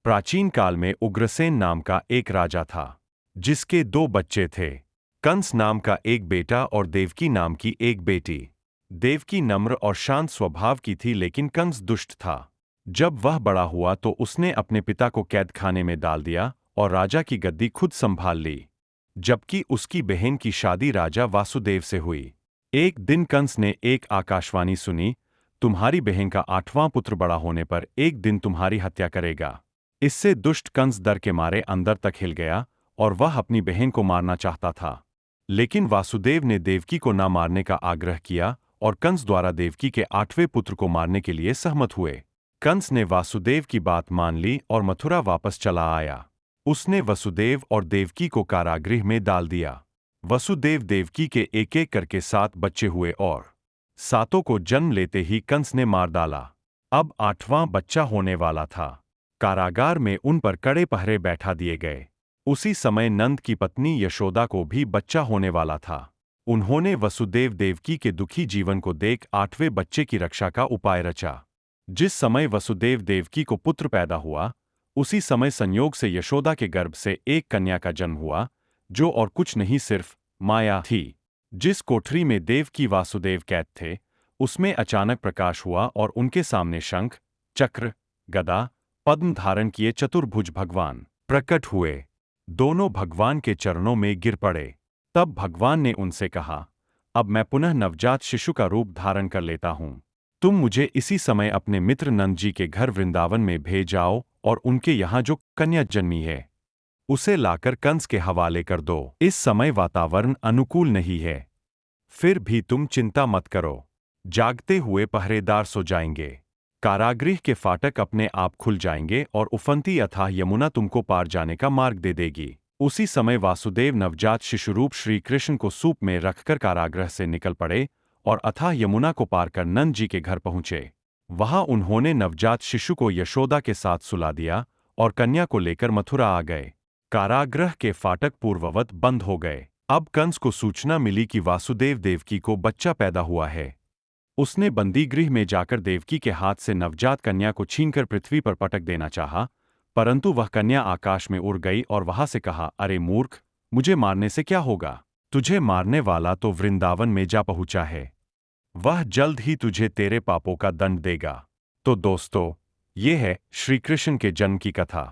प्राचीन काल में उग्रसेन नाम का एक राजा था, जिसके दो बच्चे थे। कंस नाम का एक बेटा और देवकी नाम की एक बेटी। देवकी नम्र और शांत स्वभाव की थी, लेकिन कंस दुष्ट था। जब वह बड़ा हुआ तो उसने अपने पिता को कैद खाने में डाल दिया और राजा की गद्दी खुद संभाल ली, जबकि उसकी बहन की शादी राजा वासुदेव से हुई। एक दिन कंस ने एक आकाशवाणी सुनी, तुम्हारी बहन का 8वां पुत्र बड़ा होने पर एक दिन तुम्हारी हत्या करेगा। इससे दुष्ट कंस डर के मारे अंदर तक हिल गया और वह अपनी बहन को मारना चाहता था। लेकिन वासुदेव ने देवकी को न मारने का आग्रह किया और कंस द्वारा देवकी के 8वें पुत्र को मारने के लिए सहमत हुए। कंस ने वासुदेव की बात मान ली और मथुरा वापस चला आया। उसने वसुदेव और देवकी को कारागृह में डाल दिया। वसुदेव देवकी के एक एक करके 7 बच्चे हुए और सातों को जन्म लेते ही कंस ने मार डाला। अब 8वां बच्चा होने वाला था। कारागार में उन पर कड़े पहरे बैठा दिए गए। उसी समय नंद की पत्नी यशोदा को भी बच्चा होने वाला था। उन्होंने वसुदेव देवकी के दुखी जीवन को देख 8वें बच्चे की रक्षा का उपाय रचा। जिस समय वसुदेव देवकी को पुत्र पैदा हुआ, उसी समय संयोग से यशोदा के गर्भ से एक कन्या का जन्म हुआ, जो और कुछ नहीं सिर्फ माया थी। जिस कोठरी में देवकी वासुदेव कैद थे, उसमें अचानक प्रकाश हुआ और उनके सामने शंख, चक्र, गदा, पद्म धारण किए चतुर्भुज भगवान प्रकट हुए। दोनों भगवान के चरणों में गिर पड़े। तब भगवान ने उनसे कहा, अब मैं पुनः नवजात शिशु का रूप धारण कर लेता हूं। तुम मुझे इसी समय अपने मित्र नंद जी के घर वृंदावन में भेज आओ और उनके यहाँ जो कन्या जन्मी है, उसे लाकर कंस के हवाले कर दो। इस समय वातावरण अनुकूल नहीं है, फिर भी तुम चिंता मत करो। जागते हुए पहरेदार सो जाएंगे। कारागृह के फाटक अपने आप खुल जाएंगे और उफनती अथाह यमुना तुमको पार जाने का मार्ग दे देगी। उसी समय वासुदेव नवजात शिशुरूप श्री कृष्ण को सूप में रखकर कारागृह से निकल पड़े और अथाह यमुना को पार कर नंद जी के घर पहुंचे। वहां उन्होंने नवजात शिशु को यशोदा के साथ सुला दिया और कन्या को लेकर मथुरा आ गए। कारागृह के फाटक पूर्ववत बंद हो गए। अब कंस को सूचना मिली कि वासुदेव देवकी को बच्चा पैदा हुआ है। उसने बंदीगृह में जाकर देवकी के हाथ से नवजात कन्या को छीनकर पृथ्वी पर पटक देना चाहा, परंतु वह कन्या आकाश में उड़ गई और वहां से कहा, अरे मूर्ख, मुझे मारने से क्या होगा? तुझे मारने वाला तो वृंदावन में जा पहुंचा है। वह जल्द ही तुझे तेरे पापों का दंड देगा। तो दोस्तों, ये है श्री कृष्ण के जन्म की कथा।